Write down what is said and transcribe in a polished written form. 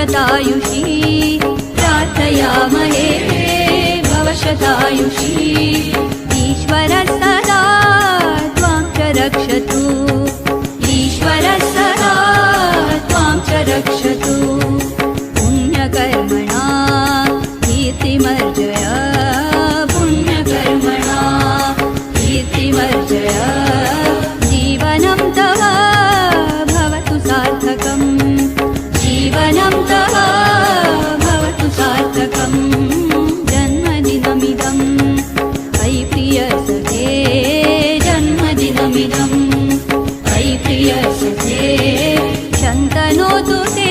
शतायुषी प्रार्थयामहे भव शतायुषी ईश्वरः सदा त्वां च रक्षतु ईश्वरः सदा त्वां च रक्षतु पुण्यकर्मणा कीर्तिमर्जय पुण्यकर्मणा कीर्तिमर्जय जीवनं तव भवतु सार्थकम् जीवनं तव भवतु सार्थकम् जन्मदिनमिदं अयि प्रियसखे जन्मदिनमिदं अयि प्रियसखे शन्तनोतु ते